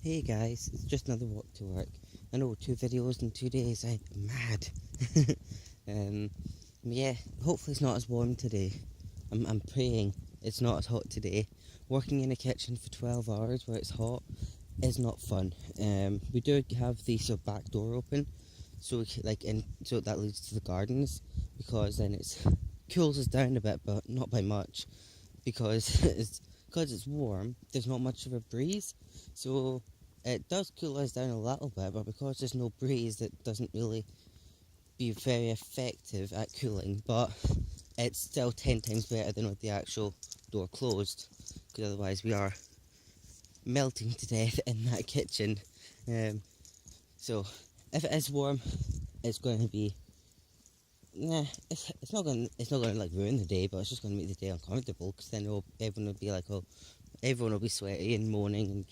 Hey guys, it's just another walk to work. I know 2 videos in 2 days. I'm mad. um, yeah, hopefully it's not as warm today. I'm praying it's not as hot today. Working in a kitchen for 12 hours where it's hot is not fun. We do have the back door open, so so that leads to the gardens because then it's cools us down a bit, but not by much because it's warm. There's not much of a breeze, so it does cool us down a little bit. But because there's no breeze, that doesn't really be very effective at cooling. But it's still 10 times better than with the actual door closed, because otherwise we are melting to death in that kitchen. Um, so if it is warm, it's going to be nah, it's not going to like ruin the day, but it's just going to make the day uncomfortable because then everyone will be like, oh, everyone will be sweaty and moaning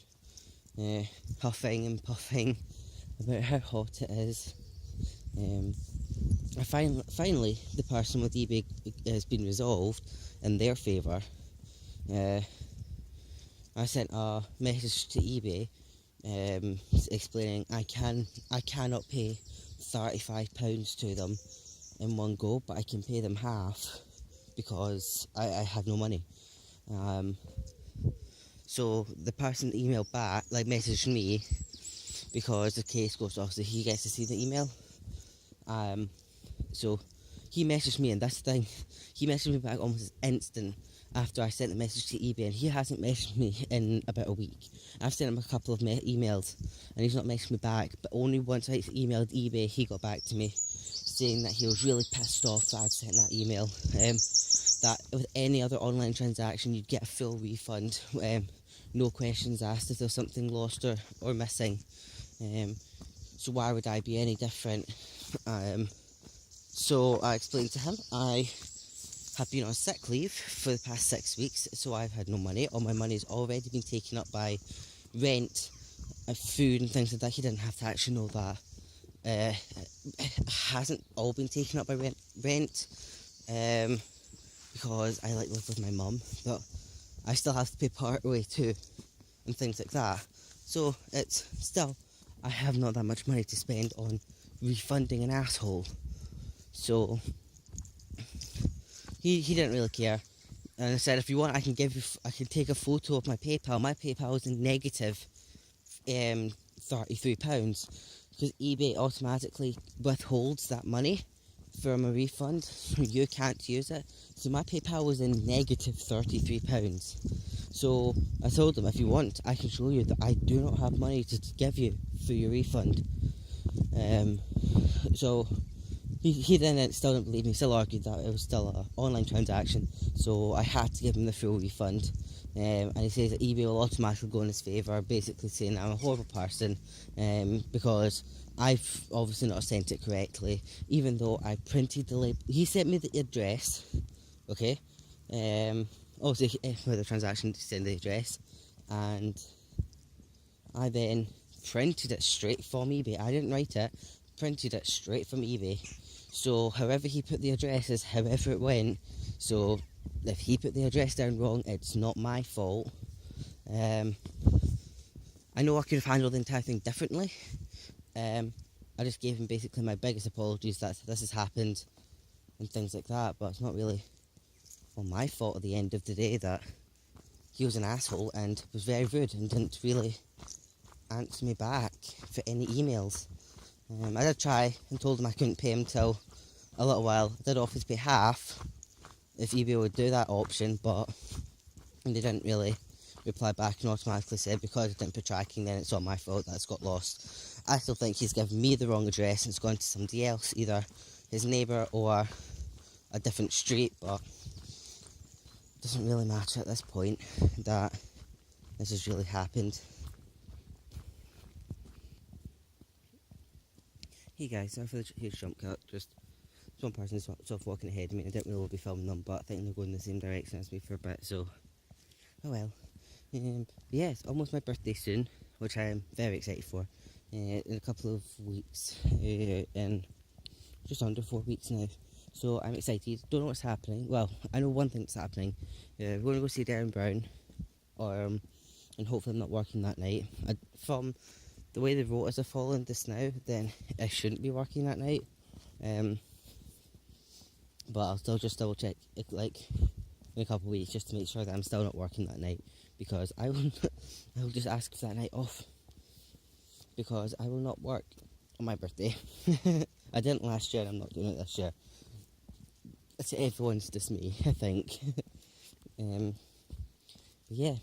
and huffing and puffing about how hot it is. Finally, the person with eBay has been resolved in their favour. I sent a message to eBay explaining I cannot pay £35 to them in one go, but I can pay them half because I have no money. So the person emailed back, messaged me because the case goes off, so he gets to see the email. So he messaged me, and that's the thing, he messaged me back almost instant after I sent the message to eBay, and he hasn't messaged me in about a week. I've sent him a couple of emails, and he's not messaged me back, but only once I emailed eBay, he got back to me, saying that he was really pissed off that I'd sent that email. That with any other online transaction, you'd get a full refund, no questions asked if there's something lost or missing. So why would I be any different? So I explained to him I have been on sick leave for the past 6 weeks, so I've had no money. All my money's already been taken up by rent and food and things like that. He didn't have to actually know that. It hasn't all been taken up by rent because I live with my mum, but I still have to pay part way too and things like that. So it's still, I have not that much money to spend on refunding an asshole. So he didn't really care, and I said, if you want, I can take a photo of my PayPal. My PayPal is in negative £33 because eBay automatically withholds that money from a refund, so you can't use it. So my PayPal was in negative £33. So I told them, if you want, I can show you that I do not have money to give you for your refund. So he then still didn't believe me, still argued that it was still an online transaction, so I had to give him the full refund. And he says that eBay will automatically go in his favour, basically saying I'm a horrible person because I've obviously not sent it correctly, even though I printed the label. He sent me the address, okay? Also, for the transaction, to send the address, and I then printed it straight from eBay. I didn't write it, printed it straight from eBay. So however he put the address is however it went. So if he put the address down wrong, it's not my fault. I know I could have handled the entire thing differently. I just gave him basically my biggest apologies that this has happened and things like that, but it's not really my fault at the end of the day that he was an asshole and was very rude and didn't really answer me back for any emails. I did try and told him I couldn't pay him till a little while. I did offer to pay half if eBay would do that option, but they didn't really reply back and automatically said because I didn't put tracking, then it's all my fault that it's got lost. I still think he's given me the wrong address and it's gone to somebody else, either his neighbour or a different street, but it doesn't really matter at this point that this has really happened. Hey guys, sorry for the huge jump cut, just one person sort of walking ahead of me. I didn't really be filming them, but I think they're going in the same direction as me for a bit, so oh well. Yeah, it's almost my birthday soon, which I am very excited for. In a couple of weeks, in just under 4 weeks now. So I'm excited. Don't know what's happening. Well, I know one thing that's happening. We're going to go see Darren Brown and hopefully I'm not working that night. From the way the rotas are falling just now, then I shouldn't be working that night. But I'll still just double check like in a couple of weeks just to make sure that I'm still not working that night, because I will I will just ask for that night off, because I will not work on my birthday. I didn't last year and I'm not doing it this year. To everyone's dismay, I think. Yeah,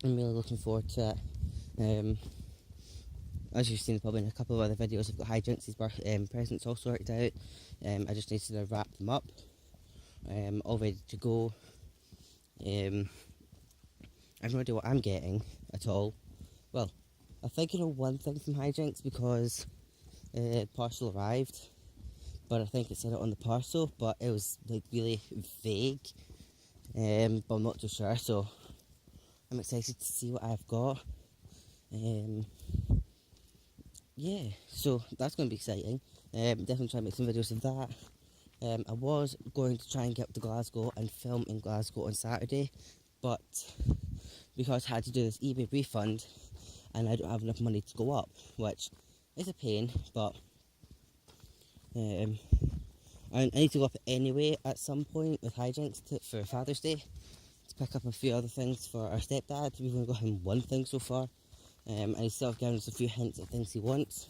I'm really looking forward to it. As you've seen probably in a couple of other videos, I've got Hijinx's presents all sorted out. I just need to wrap them up, all ready to go. I have no idea what I'm getting at all. Well, I think I know one thing from Hijinx because parcel arrived, but I think it said it on the parcel, but it was like really vague, but I'm not too sure, so I'm excited to see what I've got. Yeah, so that's going to be exciting. Definitely try and make some videos of that. I was going to try and get up to Glasgow and film in Glasgow on Saturday, but because I had to do this eBay refund and I don't have enough money to go up, which is a pain, but I need to go up anyway at some point with Hijinx for Father's Day to pick up a few other things for our stepdad. We've only got him one thing so far. And he's sort of given us a few hints at things he wants.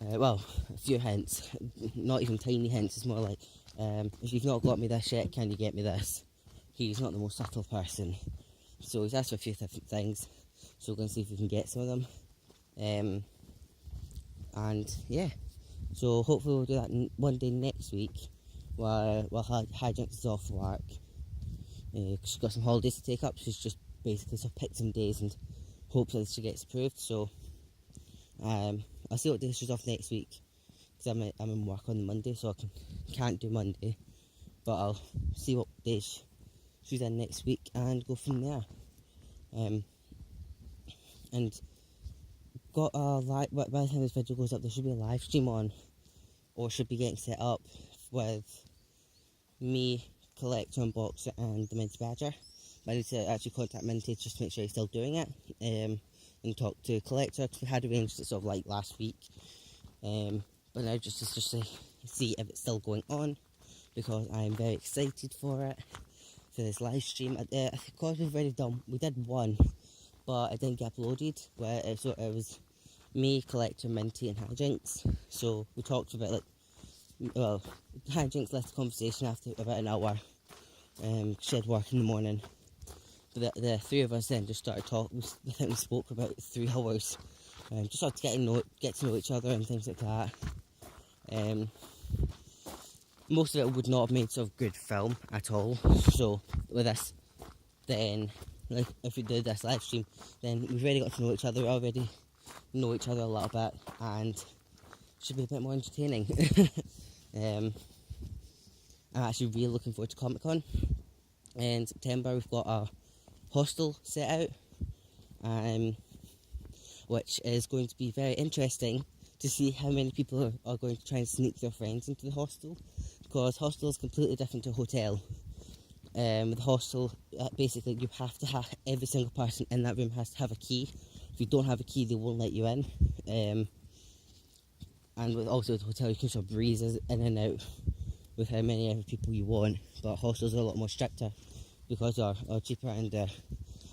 Well, a few hints, not even tiny hints. It's more like, if you've not got me this yet, can you get me this? He's not the most subtle person, so he's asked for a few different things. So we're going to see if we can get some of them. And yeah, so hopefully we'll do that one day next week while Hijinx is off work. She's got some holidays to take up. She's just basically sort of picked some days and hopefully she gets approved. So I'll see what day she's off next week, because I'm in work on the Monday, so I can't do Monday, but I'll see what day she's in next week and go from there. And got a live, by the time this video goes up, there should be a live stream on, or should be getting set up, with me, Collector, Unboxer and the Minty Badger. I need to actually contact Minty just to make sure he's still doing it, and talk to Collector, because we had arranged it sort of like last week, but now just to see if it's still going on, because I'm very excited for this live stream. Because we did one, but it didn't get uploaded, where it was me, Collector, Minty and Hijinx. So we talked about Hijinx left the conversation after about an hour. She had work in the morning. But the three of us then just started talking. I think we spoke for about 3 hours. Just sort of get to know each other and things like that. Most of it would not have made sort of good film at all. So with this, then like if we did this live stream, then we've already got to know each other. We already know each other a little bit, and should be a bit more entertaining. I'm actually really looking forward to Comic Con. In September we've got a hostel set out, which is going to be very interesting to see how many people are going to try and sneak their friends into the hostel, because hostel is completely different to a hotel. With hostel, basically you have to have, every single person in that room has to have a key. If you don't have a key, they won't let you in. And with the hotel, you can sort of breeze in and out with how many other people you want, but hostels are a lot more stricter because they're cheaper and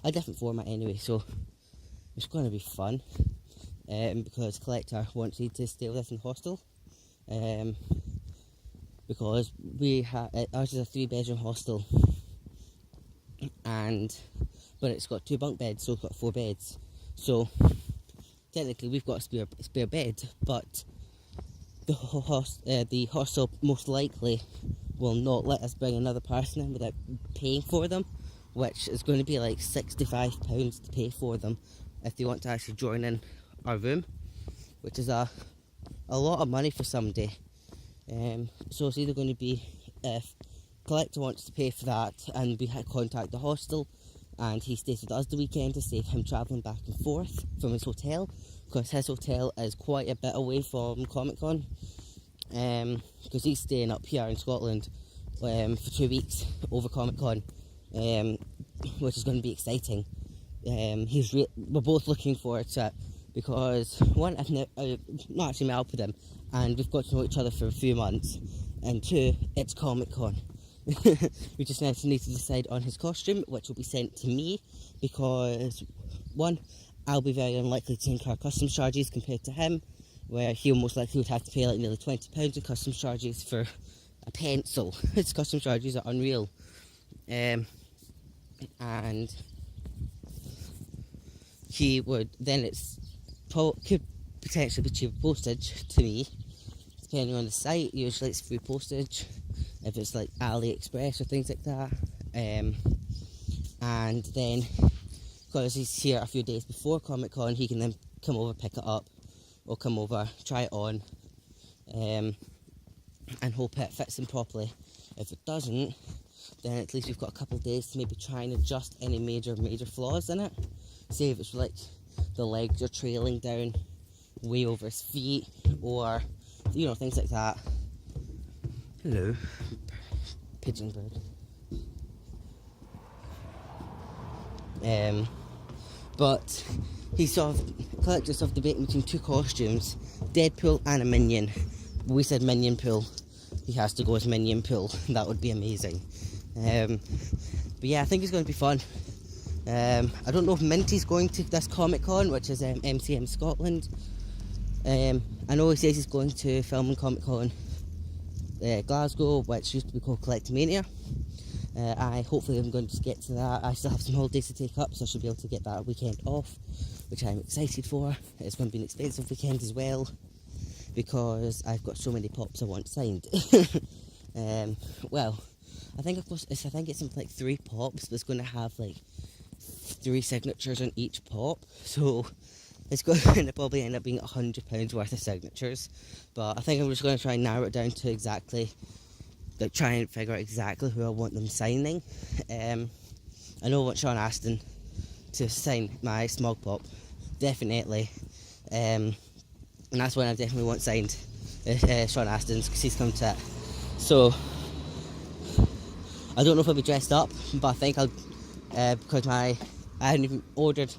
a different format anyway, so it's going to be fun. Because Collector wants you to stay with us in the hostel, because ours is a 3-bedroom hostel, but it's got 2 bunk beds, so it's got 4 beds. So technically we've got a spare bed, but the hostel most likely will not let us bring another person in without paying for them, which is going to be like £65 to pay for them if they want to actually join in our room, which is a lot of money for somebody. So it's either going to be if Collector wants to pay for that and we contact the hostel and he stays with us the weekend to save him travelling back and forth from his hotel, because his hotel is quite a bit away from Comic Con, because he's staying up here in Scotland for 2 weeks over Comic Con, which is going to be exciting. we're both looking forward to it because one, I've not actually met up with him, and we've got to know each other for a few months, and two, it's Comic Con. We just need to decide on his costume, which will be sent to me, because one, I'll be very unlikely to incur customs charges compared to him, where he most likely would have to pay like nearly £20 in customs charges for a pencil. His customs charges are unreal. And he would then could potentially be cheaper postage to me, depending on the site. Usually it's free postage if it's like AliExpress or things like that. And then because he's here a few days before Comic Con, he can then come over, pick it up, or come over, try it on, and hope it fits him properly. If it doesn't, then at least we've got a couple of days to maybe try and adjust any major flaws in it. Say if it's like the legs are trailing down way over his feet, or things like that. Hello, pigeon bird. But he sort of collected himself debating between two costumes, Deadpool and a Minion. We said Minion Pool. He has to go as Minion Pool. That would be amazing. But yeah, I think it's going to be fun. I don't know if Minty's going to this Comic Con, which is MCM Scotland. I know he says he's going to Film and Comic Con Glasgow, which used to be called Collectomania. Hopefully I'm going to get to that. I still have some holidays to take up, so I should be able to get that weekend off, which I'm excited for. It's going to be an expensive weekend as well, because I've got so many pops I want signed. Well, I think it's something like 3 pops, but it's going to have like 3 signatures on each pop, so it's going to probably end up being £100 worth of signatures. But I think I'm just going to try and narrow it down to exactly, like, try and figure out exactly who I want them signing. I know I want Sean Astin to sign my Smog Pop, definitely, and that's one I definitely want signed, Sean Astin's, because he's come to it. So I don't know if I'll be dressed up, but I think I'll, because I haven't even ordered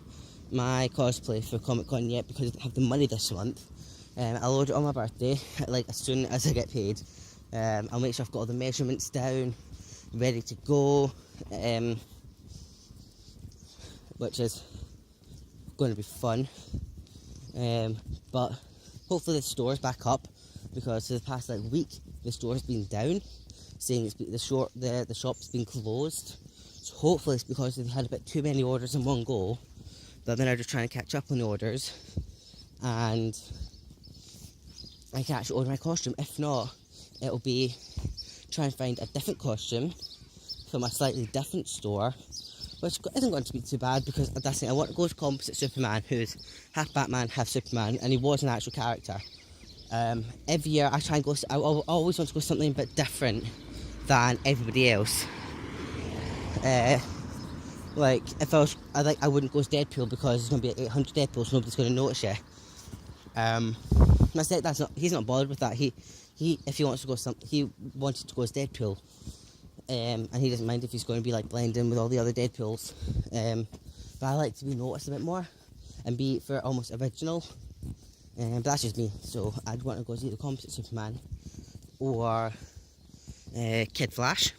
my cosplay for Comic Con yet because I don't have the money this month. I'll order it on my birthday, like as soon as I get paid. I'll make sure I've got all the measurements down, ready to go, which is going to be fun. But hopefully the store's back up, because for the past week the store's been down, saying the shop's been closed. So hopefully it's because they've had a bit too many orders in one go, but then they're just trying to catch up on the orders, and I can actually order my costume. If not, it'll be try and find a different costume from a slightly different store, which isn't going to be too bad, because that's it. I want to go to Composite Superman, who's half Batman, half Superman, and he was an actual character. Every year I try and go. I always want to go something a bit different than everybody else. Like if I wouldn't go as Deadpool, because there's going to be 800 Deadpools, so nobody's going to notice you. He's not bothered with that. He if he wants to go he wanted to go as Deadpool, and he doesn't mind if he's going to be like blending with all the other Deadpools. But I like to be noticed a bit more and be for almost original. But that's just me. So I'd want to go as either Composite Superman or Kid Flash.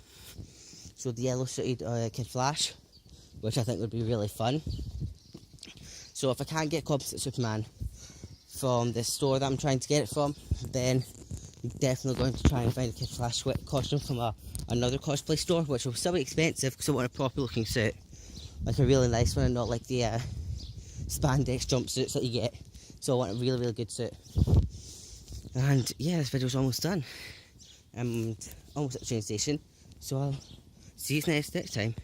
So the yellow suited Kid Flash, which I think would be really fun. So if I can't get Composite Superman from the store that I'm trying to get it from, then I'm definitely going to try and find a Kid Flash costume from another cosplay store, which will still be expensive because I want a proper looking suit, like a really nice one, and not like the spandex jumpsuits that you get. So I want a really, really good suit. And yeah, this video's almost done. I'm almost at the train station, so I'll see you next time.